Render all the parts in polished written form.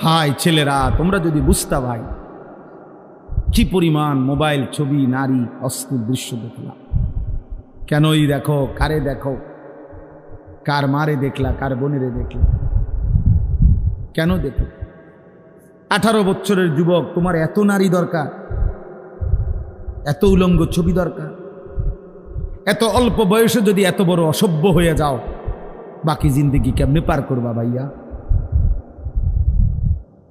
High ছেলেরা, তোমরা যদি বুঝতা ভাই কি পরিমাণ মোবাইল, ছবি, নারী, অশ্লীল দৃশ্য দেখলাম। কেনই দেখো, কারে দেখো, কার মারে দেখলা, কার বোনেরে দেখলা, কেন দেখো? 18 বছরের যুবক, তোমার এত নারী দরকার, এত উলঙ্গ ছবি দরকার? এত অল্প বয়সে যদি এত বড় অসভ্য হয়ে যাও, বাকি জিন্দগি কেমনে পার করবা ভাইয়া?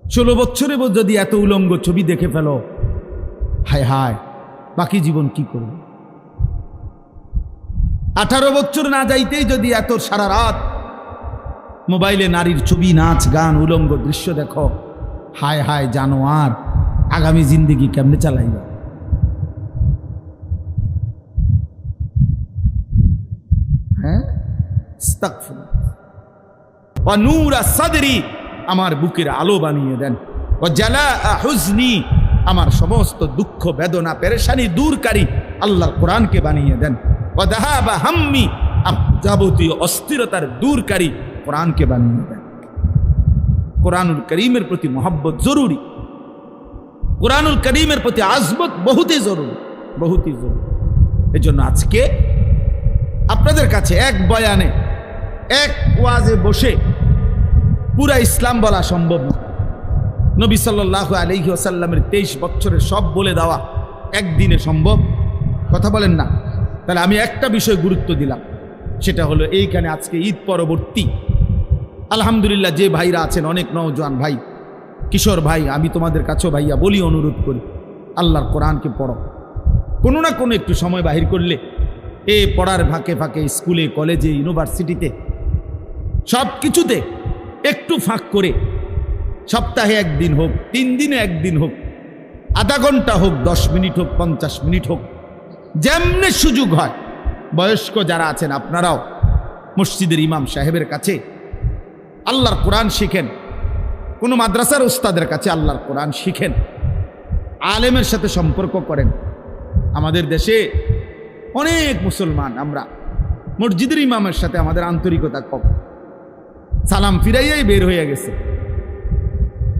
16 বছরে যদি এত উলঙ্গ ছবি দেখে ফেলো, হায় হায়, বাকি জীবন কি করবে? 18 বছর না যাইতেই যদি এত সারা রাত মোবাইলে নারীর ছবি, নাচ, গান, উলঙ্গ দৃশ্য দেখো, হায় হায় জানোয়ার, আগামী জিন্দগি কেমনে চালাইবা? হ্যাঁ, ওয়া নূরা সাদরি, আমার বুকের আলো বানিয়ে দেন। ওয়া জালাআ হুজনি, আমার সমস্ত দুঃখ, বেদনা, পেরেশানি দূরকারী আল্লাহর কোরআনকে বানিয়ে দেন। ওয়া যাহাবা হাম্মি, যাবতীয় অস্থিরতার দূরকারী কোরআনকে বানিয়ে দেন। কোরআনুল করিমের প্রতি মহব্বত জরুরি, কোরআনুল করিমের প্রতি আজমত বহুতই জরুরি, বহুতই জরুরি। এজন্য আজকে আপনাদের কাছে এক বয়ানে, এক ওয়াজে বসে পুরা ইসলাম বলা সম্ভব না। নবী সাল্লাল্লাহু আলাইহি ওয়াসাল্লামের 23 বছরের সব বলে দেওয়া একদিনে সম্ভব? কথা বলেন না? তাহলে আমি একটা বিষয় গুরুত্ব দিলাম, সেটা হলো এইখানে আজকে ঈদ পরবর্তী আলহামদুলিল্লাহ যে ভাইরা আছেন, অনেক নওজোয়ান ভাই, কিশোর ভাই, আমি তোমাদের কাছেও ভাইয়া বলি, অনুরোধ করি, আল্লাহর কোরআনকে পড়ো। কোনো না কোনো একটু সময় বাহির করলে এই পড়ার ফাঁকে ফাঁকে স্কুলে, কলেজে, ইউনিভার্সিটিতে, সব কিছুতে একটু ফাঁক করে সপ্তাহে একদিন হোক, 3 দিনে একদিন হোক, আধা ঘন্টা হোক, 10 মিনিট হোক, 50 মিনিট হোক, যেমনে সুযোগ হয়, বয়স্ক যারা আছেন আপনারাও মসজিদের ইমাম সাহেবের কাছে আল্লাহর কোরআন শিখেন, কোনো মাদ্রাসার উস্তাদের কাছে আল্লাহর কোরআন শিখেন, আলেমের সাথে সম্পর্ক করেন। আমাদের দেশে অনেক মুসলমান আমরা মসজিদের ইমামের সাথে আমাদের আন্তরিকতা কম, সালাম ফিরাইয়াই বের হয়ে গেছে,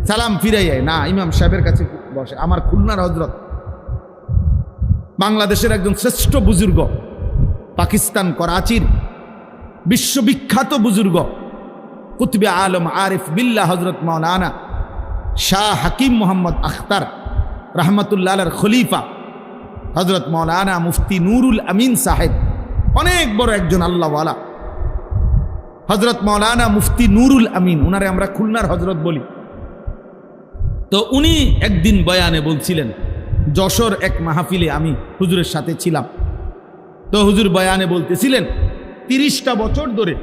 সালাম ফিরাইয়াই না, ইমাম সাহেবের কাছে বসে। আমার খুলনার হজরত, বাংলাদেশের একজন শ্রেষ্ঠ বুজুর্গ, পাকিস্তান করাচির বিশ্ববিখ্যাত বুজুর্গ, কুতুবে আলম আরিফ বিল্লাহ হজরত মাওলানা শাহ হাকিম মোহাম্মদ আখতার রহমতুল্লাহ আলাইহির খলিফা হজরত মাওলানা মুফতি নুরুল আমিন সাহেব, অনেক বড় একজন আল্লাহওয়ালা, হজরত মাওলানা মুফতি নুরুল আমিন, উনারে আমরা খুলনার হজরত বলি। তো উনি একদিন বয়ানে বলছিলেন, যশোর এক মাহফিলে আমি হুজুরের সাথে ছিলাম। তো হুজুর বয়ানে বলতেছিলেন 30টা বছর ধরে,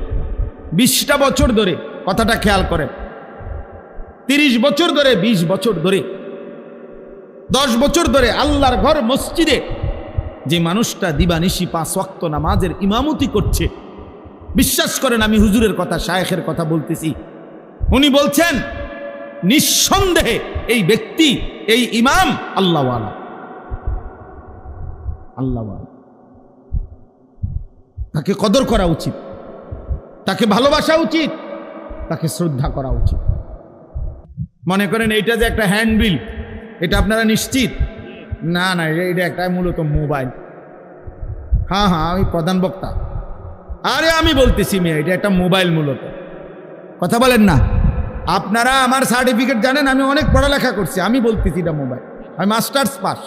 20টা বছর ধরে, কথাটা খেয়াল করেন, 30 বছর ধরে, 20 বছর ধরে, 10 বছর ধরে আল্লাহর ঘর মসজিদে যে মানুষটা দিবানিশি 5 ওয়াক্ত নামাজের ইমামতি করছে, বিশ্বাস করেন আমি হুজুরের কথা, শায়েখের কথা বলতেছি, উনি বলছেন নিঃসন্দেহে এই ব্যক্তি, এই ইমাম আল্লাহওয়ালা, আল্লাহওয়ালা। তাকে কদর করা উচিত, তাকে ভালোবাসা উচিত, তাকে শ্রদ্ধা করা উচিত। মনে করেন এইটা যে একটা হ্যান্ডবিল, এটা আপনারা নিশ্চিত? না না, এটা একটা মূলত মোবাইল। হ্যাঁ হ্যাঁ, আমি প্রধান বক্তা, আরে আমি বলতেছি মেয়ে, এটা একটা মোবাইল মূলত। কথা বলেন না? আপনারা আমার সার্টিফিকেট জানেন, আমি অনেক পড়ালেখা করছি, আমি বলতেছি এটা মোবাইল, আমি মাস্টার্স পাস।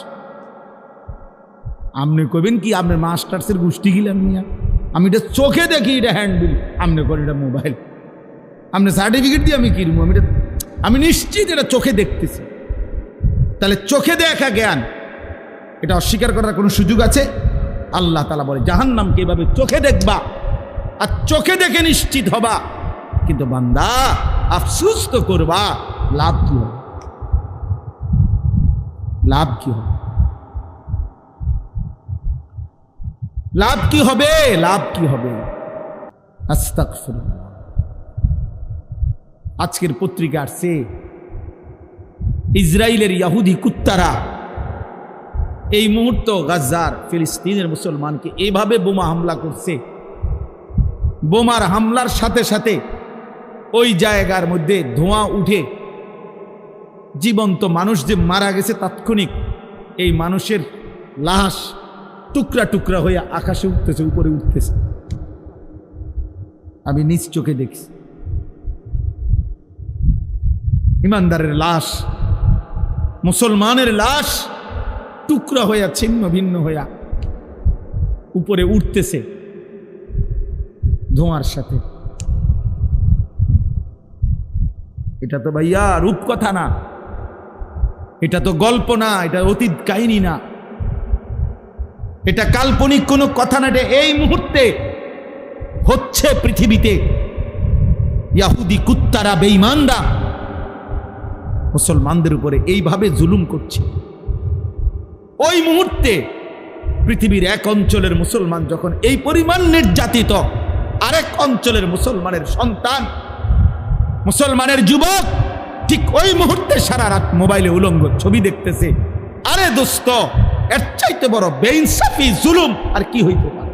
আপনি কবেন কি আপনার মাস্টার্সের গোষ্ঠী গিলেন মিয়া? আমি এটা চোখে দেখি, এটা হ্যান্ডবিল, আপনি করেন এটা মোবাইল। আপনি সার্টিফিকেট দিয়ে আমি কিনবো? আমি নিশ্চিত এটা চোখে দেখতেছি। তাহলে চোখে দেখা জ্ঞান, এটা অস্বীকার করার কোনো সুযোগ আছে? আল্লাহ তাআলা বলে জাহান্নামকে এভাবে চোখে দেখবা আর চোখে দেখে নিশ্চিত হবা, কিন্তু বান্দা আফসোস তো করবা, লাভ কি হবে? লাভ কি হবে? লাভ কি হবে? লাভ কি হবে? আস্তাগফিরুল্লাহ। আজকের পত্রিকা আসছে, ইসরায়েলের ইহুদি কুত্তারা এই মুহূর্ত গাজার ফিলিস্তিনের মুসলমানকে এভাবে বোমা হামলা করছে, বোমার হামলার সাথে সাথে ওই জায়গার মধ্যে ধোঁয়া উঠে জীবন্ত মানুষ যে মারা গেছে তাৎক্ষণিক এই মানুষের লাশ টুকরা টুকরা হয়ে আকাশে উঠতেছে, উপরে উঠতেছে। আমি নিজ চোখে দেখছি ইমানদারের লাশ, মুসলমানের লাশ টুকরা হইয়া ছিন্ন ভিন্ন হইয়া উপরে উঠতেছে ধোঁয়ার সাথে। এটা তো ভাইয়া রূপকথা না, এটা তো গল্প না, এটা অতীত কাহিনী না, এটা কাল্পনিক কোনো কথা না। এটা এই মুহূর্তে হচ্ছে পৃথিবীতে। ইহুদি কুত্তারা, বেঈমানরা মুসলমানদের উপরে এইভাবে জুলুম করছে। ওই মুহূর্তে পৃথিবীর এক অঞ্চলের মুসলমান যখন এই পরিমাণ নির্যাতিত, আরেক অঞ্চলের মুসলমানের সন্তান, মুসলমানের যুবক ঠিক ওই মুহূর্তে সারা রাত মোবাইলে উলঙ্গ ছবি দেখতেছে। আরে দোস্ত, এর চাইতে বড় বেইনসাফি জুলুম আর কি হইতে পারে?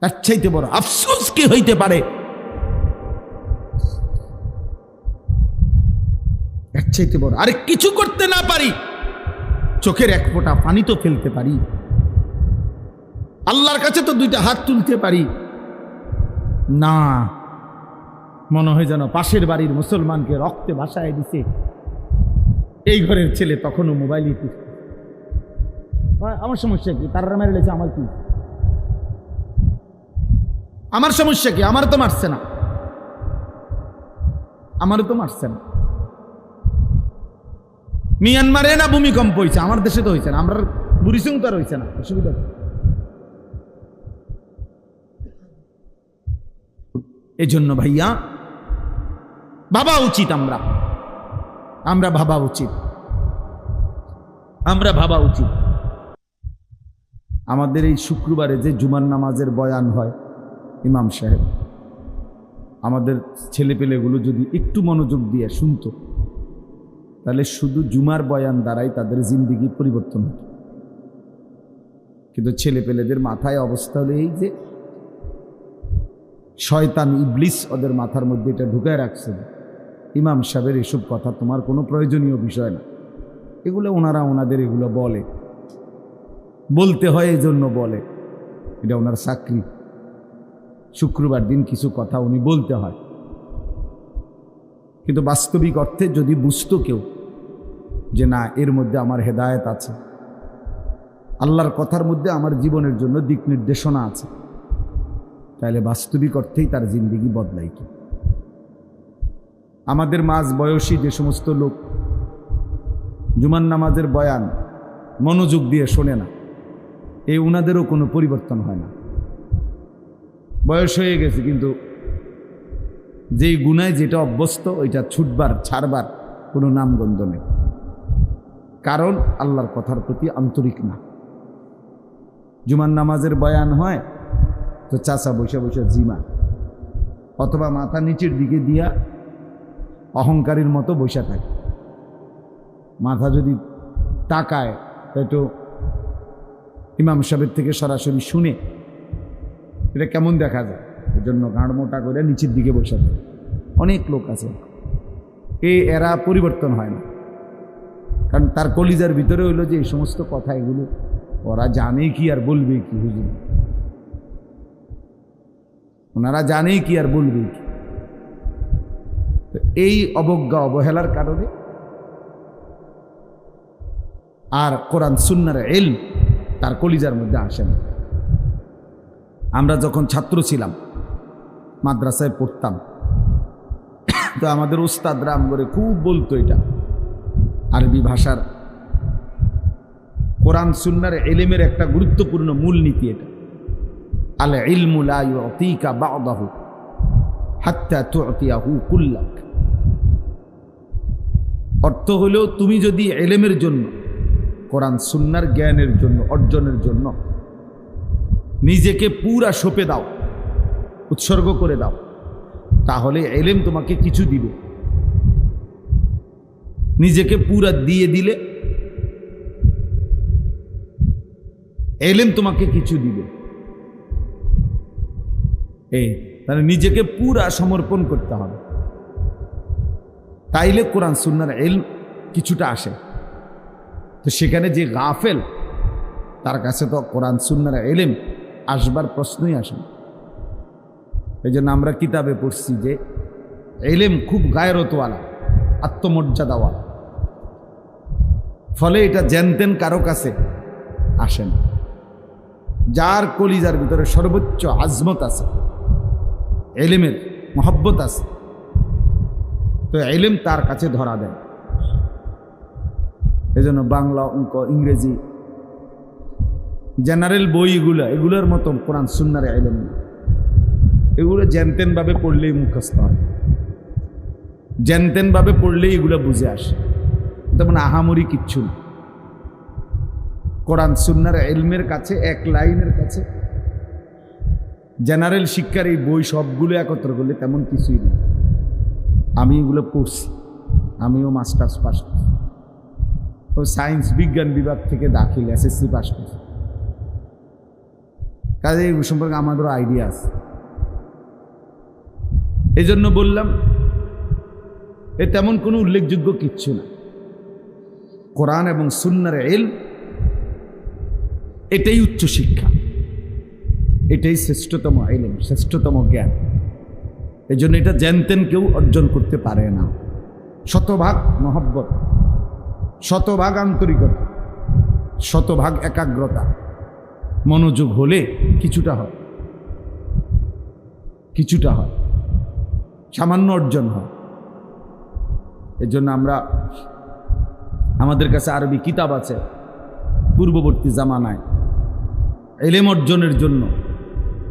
এর চাইতে বড় আফসোস কি হইতে পারে? এর চাইতে বড় আরে কিছু করতে না পারি, চোখের এক ফোঁটা পানি তো ফেলতে পারি, আল্লাহর কাছে তো দুইটা হাত তুলতে পারি না। মনে হয় যেন পাশের বাড়ির মুসলমানকে রক্তে ভাসায় দিছে এই ঘরের ছেলে, তখনও মোবাইলই টিপছে। আমার সমস্যা কি? তারা মেরে লেছে, আমার কি? আমার সমস্যা কি? আমার তো মারছে না, আমারও তো মারছে না। মিয়ানমারে না ভূমিকম্প হয়েছে, আমার দেশে তো হয়েছে না, আমরা বুড়িসিং তো আর হয়েছে না, অসুবিধা। এই জন্য ভাইয়া ভাবা উচিত, আমরা ভাবা উচিত, আমরা ভাবা উচিত। আমাদের এই শুক্রবারে যে জুমার নামাজের বয়ান হয়, ইমাম সাহেব আমাদের ছেলেপেলেগুলো যদি একটু মনোযোগ দিয়ে শুনতো, তাহলে শুধু জুমার বয়ান দ্বারাই তাদের জিন্দিগি পরিবর্তন হতো। কিন্তু ছেলেপেলেদের মাথায় অবস্থা হলো এই যে শয়তান ইবলিস ওদের মাথার মধ্যে এটা ঢুকায় রাখছে, ইমাম সাহেবের এসব কথা তোমার কোনো প্রয়োজনীয় বিষয় না। এগুলো ওনাদের এগুলো বলতে হয়, এই জন্য বলে, এটা ওনার চাকরি। শুক্রবার দিন কিছু কথা উনি বলতে হয়। কিন্তু বাস্তবিক অর্থে যদি বুঝতো কেউ যে না, এর মধ্যে আমার হেদায়েত আছে, আল্লাহর কথার মধ্যে আমার জীবনের জন্য দিক নির্দেশনা আছে, তাহলে বাস্তবিক অর্থেই তার জিন্দেগি বদলাইত। আমাদের মাঝ বয়সী যে সমস্ত লোক জুমার নামাজের বয়ান মনোযোগ দিয়ে শোনে না, এই উনাদেরও কোনো পরিবর্তন হয় না। বয়স হয়ে গেছে, কিন্তু যেই গুনায় যেটা অভ্যস্ত ওইটা ছুটবার ছাড়বার কোনো নামগন্ধ নেই, কারণ আল্লাহর কথার প্রতি আন্তরিক না। জুমার নামাজের বয়ান হয় তো চাচা বসে বসে জিমা, অথবা মাথা নিচের দিকে দিয়া অহংকারীর মতো বসে থাকে। মাথা যদি তাকায় তো একটু ইমাম সাহেবের থেকে সরাসরি শুনে এটা কেমন দেখা যায়, এর জন্য গাঁড় মোটা করে নিচের দিকে বসে থাকে। অনেক লোক আছে, এরা পরিবর্তন হয় না, কারণ তার কলিজার ভিতরে হইলো যে এই সমস্ত কথা এগুলো ওরা জানে কি আর বলবে কি, হুজুর ওনারা জানে কি আর বলবে কি। এই অবজ্ঞা অবহেলার কারণে আর কোরআন সুন্নাহর ইলম তার কলিজার মধ্যে আসে না। আমরা যখন ছাত্র ছিলাম, মাদ্রাসায় পড়তাম, তো আমাদের উস্তাদরা আমগরে খুব বলতো, এটা আরবি ভাষার কোরআন সুন্নাহর ইলমের একটা গুরুত্বপূর্ণ মূলনীতি। এটা আল ইলমু লা ইউতিকা বা'দাহু হাত্তা তু'তিয়াহু কুল্লাক। অর্থ হলো, তুমি যদি ইলমের জন্য, কোরআন সুন্নাহর জ্ঞানের জন্য, অর্জনের জন্য নিজেকে পুরা সঁপে দাও, উৎসর্গ করে দাও, তাহলে ইলম তোমাকে কিছু দিবে। নিজেকে পুরা দিয়ে দিলে ইলম তোমাকে কিছু দিবে। তাহলে নিজেকে পুরা সমর্পণ করতে হবে। তাইলে কোরআন সুন্নাহর ইলম কিছুটা আসে। তো সেখানে যে গাফেল, তার কাছে তো কোরআন সুন্নাহর ইলম আসবার প্রশ্নই আসে না। এই জন্য আমরা কিতাবে পড়ছি যে ইলম খুব গায়রতওয়ালা, আত্মমর্যাদাওয়ালা, ফলে এটা জানতেন কারো কাছে আসে না। যার কলিজার ভিতরে সর্বোচ্চ আজমত আছে, ইলমের মহব্বত আছে, তো ইলম তার কাছে ধরা দেয়। এই জন্য বাংলা, অঙ্ক, ইংরেজি, জেনারেল বইগুলো, এগুলোর মতো কোরআন সুন্নাহর ইলম না। এগুলো জানতেনভাবে পড়লেই মুখস্থ হয়, জানতেনভাবে পড়লেই এগুলো বুঝে আসে, তেমন আহামরি কিচ্ছু না। কোরআন সুন্নাহর ইলমের কাছে, এক লাইনের কাছে জেনারেল শিক্ষার এই বই সবগুলো একত্র করলে তেমন কিছুই নেই। আমি এগুলো পড়ছি, আমিও মাস্টার্স পাস করছি, ও সায়েন্স বিজ্ঞান বিভাগ থেকে দাখিল, এসএসসি পাস করছি, কাজে এই সম্পর্কে আমাদেরও আইডিয়া আছে। এই জন্য বললাম এ তেমন কোনো উল্লেখযোগ্য কিচ্ছু না। কোরআন এবং সুন্নাহর ইলম এটাই উচ্চ শিক্ষা, এটাই শ্রেষ্ঠতম ইলম, শ্রেষ্ঠতম জ্ঞান। এই জন্য এটা জানতেন কেউ অর্জন করতে পারে না। শতভাগ মহব্বত, শতভাগ আন্তরিকতা, শতভাগ একাগ্রতা, মনোযোগ হলে কিছুটা হয়, কিছুটা হয়, সামান্য অর্জন হয়। এর জন্য আমাদের কাছে আরবি কিতাব আছে। পূর্ববর্তী জামানায় ইলম অর্জনের জন্য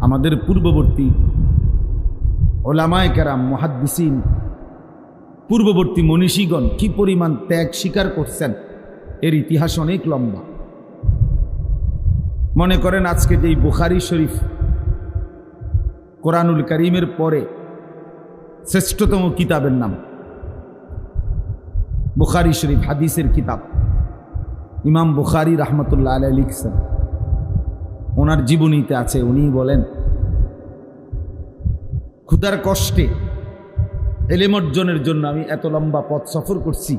আমাদের পূর্ববর্তী ওলামায়ে কেরাম, মুহাদ্দিসিন, পূর্ববর্তী মনীষীগণ কি পরিমাণ ত্যাগ স্বীকার করছেন, এর ইতিহাস অনেক লম্বা। মনে করেন আজকে যেই বুখারী শরীফ কোরআনুল কারীমের পরে শ্রেষ্ঠতম কিতাবের নাম বুখারী শরীফ, হাদিসের কিতাব। ইমাম বুখারী রাহমাতুল্লাহ আলাইহি লিখছেন, ওনার জীবনীতে আছে, উনি বলেন ক্ষুধার কষ্টে ইলম অর্জনের জন্য আমি এত লম্বা পথ সফর করছি,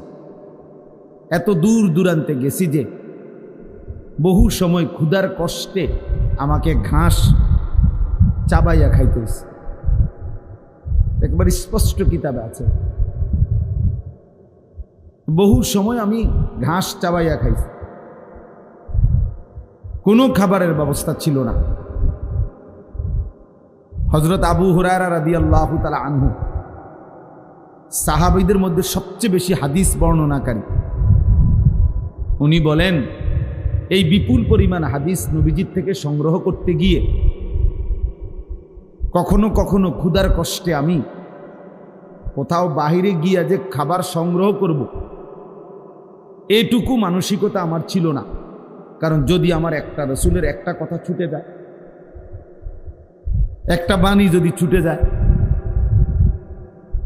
এত দূর দূরান্তে গেছি যে বহু সময় ক্ষুধার কষ্টে আমাকে ঘাস চাবাইয়া খাইতে হয়েছে। একবার স্পষ্ট কিতাবে আছে, বহু সময় আমি ঘাস চাবাইয়া খাইছি, কোনো খাবারের ব্যবস্থা ছিল না। হযরত আবু হুরায়রা রাদিয়াল্লাহু তাআলা আনহু সাহাবীদের মধ্যে সবচেয়ে বেশি হাদিস বর্ণনাকারী। উনি বলেন, এই বিপুল পরিমাণ হাদিস নবীজির থেকে সংগ্রহ করতে গিয়ে কখনো কখনো ক্ষুধার কষ্টে আমি কোথাও বাহিরে গিয়া যে খাবার সংগ্রহ করব, এটুকু মানসিকতা আমার ছিল না। কারণ যদি আমার একটা রাসূলের একটা কথা ছুটে যায়, একটা বাণী যদি ছুটে যায়,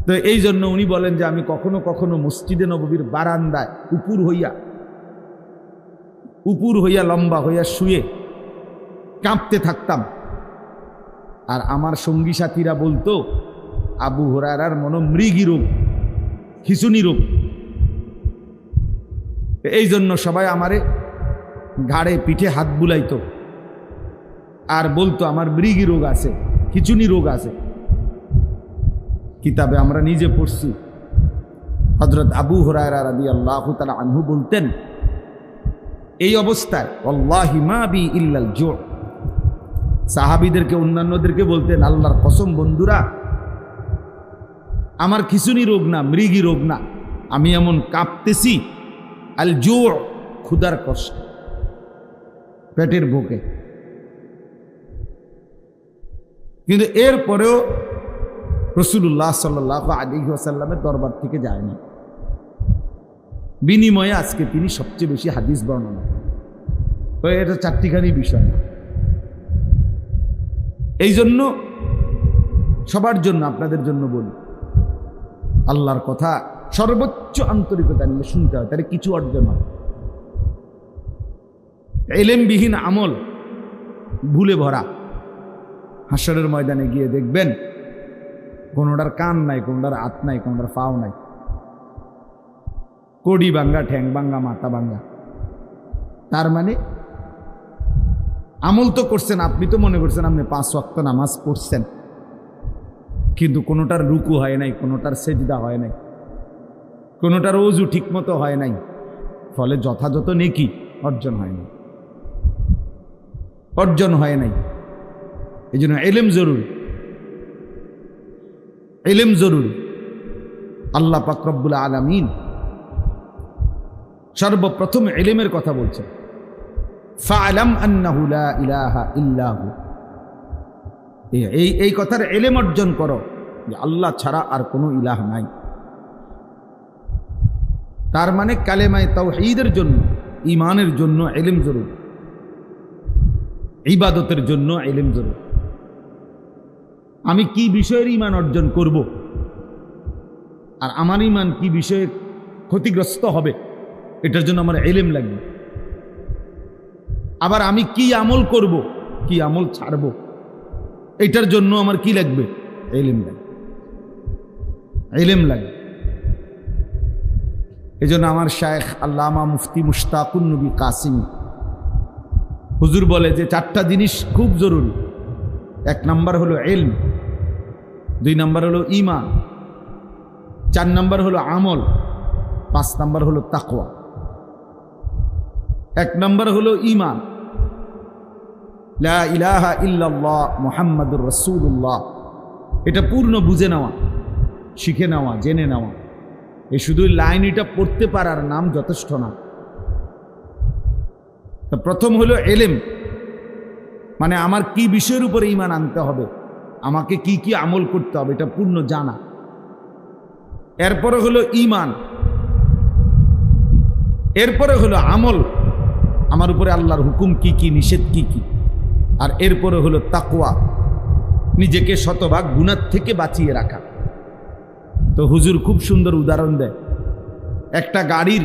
তো এই জন্য উনি বলেন যে আমি কখনো কখনো মসজিদে নববীর বারান্দায় উপুর হইয়া লম্বা হইয়া শুয়ে কাঁপতে থাকতাম। আর আমার সঙ্গী সাথীরা বলতো আবু হুরায়রার মনো মৃগী রোগ, খিঁচুনি রোগ। এই জন্য সবাই আমারে ঘাড়ে পিঠে হাত বুলাইতো আর বলতো আমার মৃগী রোগ আছে, খিঁচুনি রোগ আছে। কিতাবে আমরা নিজে পড়ছি, হযরত আবু হুরায়রা রাদিয়াল্লাহু তাআলা আনহু বলতেন, এই অবস্থায় ওয়াল্লাহি মা বি ইল্লাল জু', সাহাবীদেরকে, অন্যান্যদেরকে বলতেন, আল্লাহর কসম বন্ধুরা, আমার খিঁচুনি রোগ না, মৃগী রোগ না, আমি এমন কাঁপতেছি আল জু', ক্ষুধার কষ্ট, পেটের ভোকে। কিন্তু এরপরেও রাসূলুল্লাহ সাল্লাল্লাহু আলাইহি ওয়াসাল্লামের দরবার থেকে যায়নি। বিনিময়ে আজকে তিনি সবচেয়ে বেশি হাদিস বর্ণনা। তো এটা চারটিখানি বিষয় না। এই জন্য সবার জন্য, আপনাদের জন্য বলি, আল্লাহর কথা সর্বোচ্চ আন্তরিকতা নিয়ে শুনতে হয়, তাহলে কিছু অর্জন হয়। ইলমবিহীন আমল ভুলে ভরা। হাসরের ময়দানে গিয়ে দেখবেন কোনোটার কান নাই, কোনোটার হাত নাই, কোনোটার পাও নাই, কোড়ি ভাঙ্গা, ঠ্যাং ভাঙ্গা, মাথা ভাঙ্গা। তার মানে আমল তো করছেন, আপনি তো মনে করছেন আপনি 5 ওয়াক্ত নামাজ পড়ছেন, কিন্তু কোনোটার রুকু হয় নাই, কোনোটার সেজদা হয় নাই, কোনোটার ওযু ঠিক মতো হয় নাই, ফলে যথাযথ নেকি অর্জন হয় নাই, অর্জন হয় নাই। এই জন্য ইলম জরুরি, ইলম জরুরি। আল্লাহ পাক রব্বুল আলামিন সর্বপ্রথম ইলমের কথা বলছেন, ফা'লাম আন্নাহু লা ইলাহা ইল্লাহু। এই কথার ইলম অর্জন করো যে আল্লাহ ছাড়া আর কোনো ইলাহ নাই। তার মানে কালেমায়ে তাওহীদের জন্য, ঈমানের জন্য ইলম জরুরি, ইবাদতের জন্য ইলম জরুরি। আমি কি বিষয়ের ঈমান অর্জন করব আর আমার ঈমান কি বিষয়ে ক্ষতিগ্রস্ত হবে, এটার জন্য আমার ইলম লাগবে। আবার আমি কি আমল করব, কি আমল ছাড়ব, এটার জন্য আমার কি লাগবে, ইলম লাগবে, ইলম লাগবে। এই জন্য আমার শায়েখ আল্লামা মুফতি মুশতাকুন নবী কাসিমি হুজুর বলে যে 4টা জিনিস খুব জরুরি। 1 নাম্বার হলো ইলম, 2 নাম্বার হলো ঈমান, 4 নাম্বার হলো আমল, 5 নাম্বার হলো তাকওয়া। 1 নাম্বার হলো ঈমান, লা ইলাহা ইল্লাল্লাহ মুহাম্মাদুর রাসূলুল্লাহ। এটা পূর্ণ বুঝে নেওয়া, শিখে নেওয়া, জেনে নেওয়া। এই শুধু লাইন এটা পড়তে পারার নাম যথেষ্ট না। তো প্রথম হলো ইলম, মানে আমার কি বিষয়ের উপরে ঈমান আনতে হবে, আমাকে কি কি আমল করতে হবে, এটা পূর্ণ জানা। এরপরে হলো ঈমান, এরপরে হলো আমল, আমার উপরে আল্লাহর হুকুম কি কি, নিষেধ কি কি। আর এরপরে হলো তাকওয়া, নিজেকে শতভাগ গুনাহ থেকে বাঁচিয়ে রাখা। তো হুজুর খুব সুন্দর উদাহরণ দেয়। একটা গাড়ির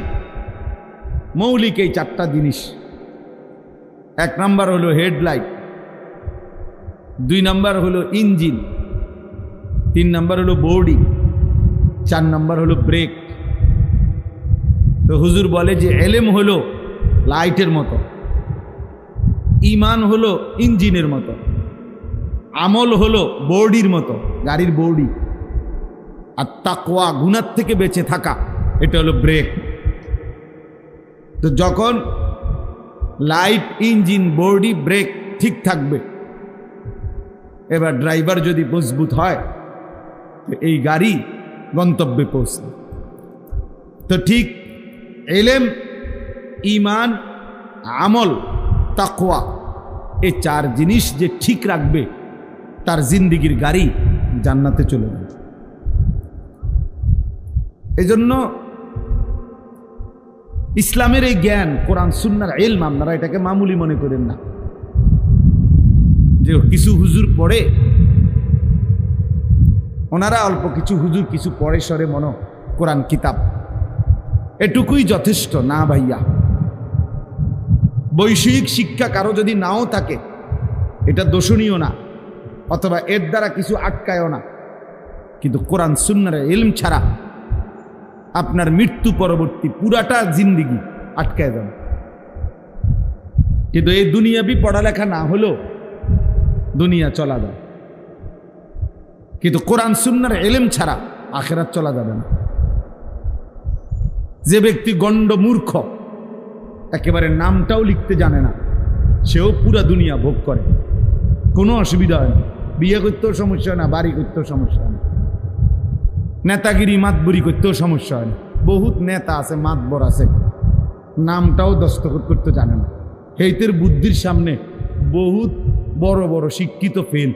মৌলিক এই 4টা জিনিস। 1 নাম্বার হলো হেডলাইট, 2 নাম্বার হলো ইঞ্জিন, 3 নাম্বার হলো বডি, 4 নাম্বার হলো ব্রেক। তো হুজুর বলে যে ইলম হলো লাইটের মতো, ঈমান হলো ইঞ্জিনের মতো, আমল হলো বডির মতো, গাড়ির বডি, আর তাকওয়া গুনাহ থেকে বেঁচে থাকা, এটা হলো ব্রেক। তো যখন লাইট, ইঞ্জিন, বডি, ব্রেক ঠিক থাকবে, এবার ড্রাইভার যদি মজবুত হয়, তো এই গাড়ি গন্তব্যে পৌঁছবে। তো ঠিক ইলম, ঈমান, আমল, তাকওয়া, এই 4 জিনিস যে ঠিক রাখবে, তার জিন্দেগির গাড়ি জান্নাতে চলে যাবে। এই জন্য ইসলামের এই জ্ঞান, কোরআন সুন্নাহর ইলম, আপনারা এটাকে মামুলি মনে করেন না যে কিছু হুজুর পড়ে, ওনারা অল্প কিছু হুজুর কিছু পড়ে সরে মনো কোরআন কিতাব, এটুকুই যথেষ্ট না ভাইয়া। বৈষয়িক শিক্ষা কারো যদি নাও থাকে, এটা দোষণীয় না, অথবা এর দ্বারা কিছু আটকায়ও না, কিন্তু কোরআন সুন্নাহর ইলম ছাড়া আপনার মৃত্যু পরবর্তী পুরাটা জিন্দেগি আটকায় যাবে। কিন্তু এই দুনিয়াবি পড়ালেখা না হলেও দুনিয়া চলা যায়, কিন্তু কোরআন সুন্নাহর ইলম ছাড়া আখিরাত চলা যাবে না। যে ব্যক্তি গণ্ড মূর্খ, একেবারে নামটাও লিখতে জানে না, সেও পুরা দুনিয়া ভোগ করে, কোনো অসুবিধা হয় না। বিয়ে করতেও সমস্যা হয় না, বাড়ি করতেও সমস্যা হয় না, নেতাগিরি মাতবরি করতেও সমস্যা হয় না। বহুত নেতা আছে, মাতবর আছে, নামটাও দস্তখত করতে জানে না। হেইতের বুদ্ধির সামনে বহুত বড় বড় শিক্ষিত ফেল,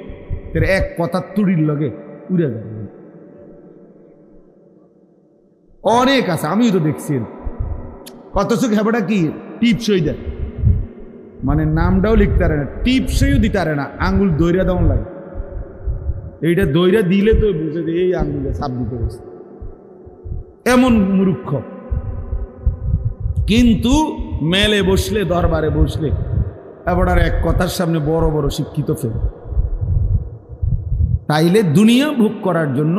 এর এক কথা তুড়ির লগে উড়ে যাবে। অনেক আছে, আমিও তো দেখছি। অথচ হেবাটা কি টিপসই দেয়, মানে নামটাও লিখতে পারে না, টিপসইও দিতে পারে না, আঙ্গুল দইরা দেওয়ান লাগে। এইটা দইরা দিলে তো বুঝে যে এই আঙ্গুলে ছাপ দিতে গেছে, এমন মূর্খ। কিন্তু মেলে বসলে, দরবারে বসলে এবার এক কথার সামনে বড় বড় শিক্ষিত ফেল। তাইলে দুনিয়া ভোগ করার জন্য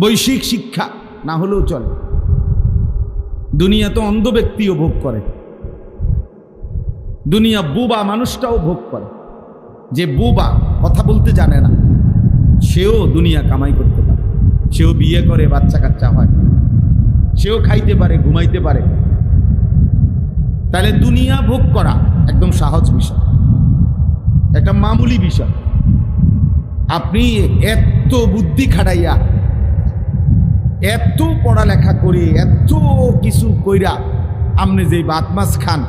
বৈশ্বিক শিক্ষা না হলেও চলে, দুনিয়া তো অন্ধ ব্যক্তিও ভোগ করে, দুনিয়া বোবা মানুষটাও ভোগ করে। যে বোবা, কথা বলতে জানে না, সেও দুনিয়া কামাই করতে পারে, সেও বিয়ে করে, বাচ্চা কাচ্চা হয়, সেও খাইতে পারে, ঘুমাইতে পারে। তাহলে দুনিয়া ভোগ করা একদম সহজ বিষয়, একটা মামুলি বিষয়। আপনি এত বুদ্ধি খাটাইয়া, এত পড়ালেখা করে, এত কিছু কইরা আপনি যেই ভাত মাছ খান,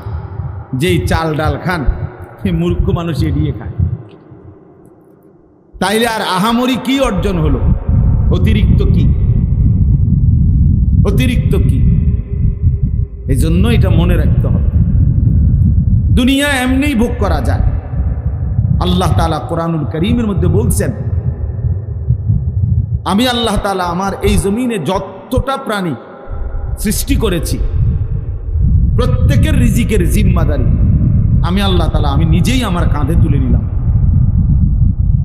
যেই চাল ডাল খান, মূর্খ মানুষ এড়িয়ে খায়। তাইলে আর আহামরি কি অর্জন হলো? অতিরিক্ত কি? অতিরিক্ত কি? এই জন্য এটা মনে রাখতে হবে, দুনিয়া এমনিই ভোগ করা যায়। আল্লাহ তাআলা কোরআনুল কারীমের মধ্যে বলছেন, আমি আল্লাহ তাআলা আমার এই জমিনে যতটা প্রাণী সৃষ্টি করেছি, প্রত্যেকের রিজিকের জিম্মাদারি আমি আল্লাহ তাআলা আমি নিজেই আমার কাঁধে তুলে নিলাম।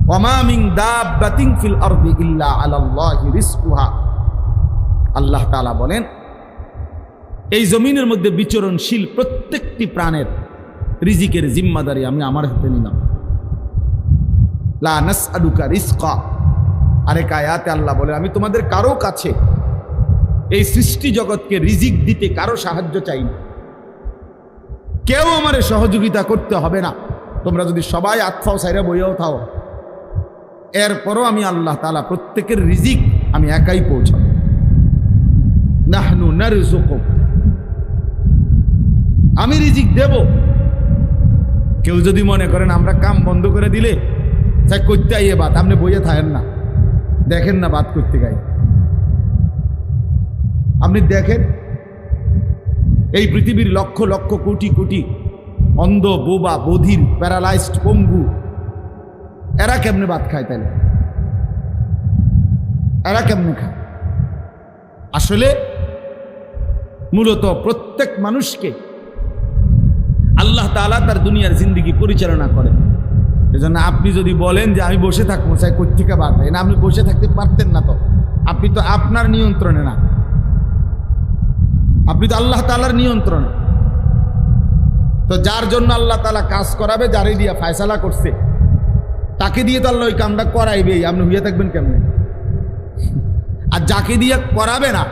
ওয়ামা মিন দাব্বাতিন ফিল আরদি ইল্লা আলাল্লাহি রিজকুহা। আল্লাহ তাআলা বলেন, এই জমিনের মধ্যে বিচরণশীল প্রত্যেকটি প্রাণের রিজিকের জিম্মাদারি আমি আমার হাতে নিলাম। লা নাসআলুকা রিজকা। আরেক আয়াতে আল্লাহ বলে, আমি তোমাদের কারো কাছে এই সৃষ্টি জগৎকে রিজিক দিতে কারো সাহায্য চাই না, কেউ আমারে সহযোগিতা করতে হবে না। তোমরা যদি সবাই আতফাও সাইরা বইয়াও থাও, এরপরও আমি আল্লাহ তাআলা প্রত্যেকের রিজিক আমি একাই পৌঁছাবো। নাহনু নারযুকুক, আমি রিজিক দেব। কেউ যদি মনে করেন আমরা কাম বন্ধ করে দিলে তাই করতে আইয়ে বাত, আপনি বইয়ে থাকেন না, দেখেন না বাত করতে গাই। আপনি দেখেন এই পৃথিবীর লক্ষ লক্ষ কোটি কোটি অন্ধ, বোবা, বধির, প্যারালাইজড, পঙ্গু, এরা কেমনে ভাত খায়? তাহলে এরা কেমনে খায়? আসলে মূলত প্রত্যেক মানুষকে আল্লাহ তাআলা তার দুনিয়ার জিন্দেগি পরিচালনা করে। এজন্য আপনি যদি বলেন যে আমি বসে থাকবো, চাই কোত্থেকে বাদ হয় না, আপনি বসে থাকতে পারতেন না। তো আপনি তো আপনার নিয়ন্ত্রণে না, আপনি তো আল্লাহ তাআলার নিয়ন্ত্রণে। তো যার জন্য আল্লাহ তাআলা কাজ করাবে, যারে দিয়ে ফায়সালা করছে, তাকে দিয়ে তো আল্লাহ ওই কামটা করাইবেই। আপনি হইয়া থাকবেন কেমনে? আর যাকে দিয়ে করাবে না,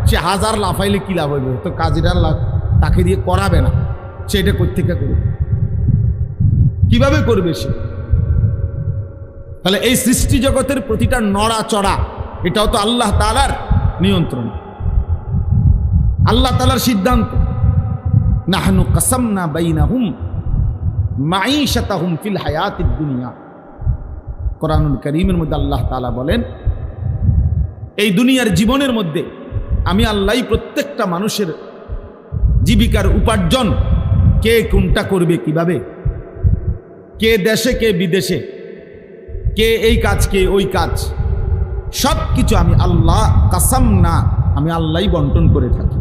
সে হাজার লাফাইলে কি লাভ হইবে? তো কাজীরা তাকে দিয়ে করাবে না, সে এটা কোত্থেকে করবে? কিভাবে করবে সে? তাহলে এই সৃষ্টি জগতের প্রতিটা নড়াচড়া এটাও তো আল্লাহ তাআলার নিয়ন্ত্রণ, আল্লাহ তাআলার সিদ্ধান্ত। নাহনু কাসামনা বাইনাহুম মাঈশাতাহুম ফিল হায়াতিদ দুনিয়া। কোরআনুল কারীমের মধ্যে আল্লাহ তাআলা বলেন, এই দুনিয়ার জীবনের মধ্যে আমি আল্লাহই প্রত্যেকটা মানুষের জীবিকার উপার্জন কে কোনটা করবে, কিভাবে, কে দেশে কে বিদেশে, কে এই কাজ কে ওই কাজ, সব কিছু আমি আল্লাহ কাসাম না, আমি আল্লাহই বন্টন করে থাকি।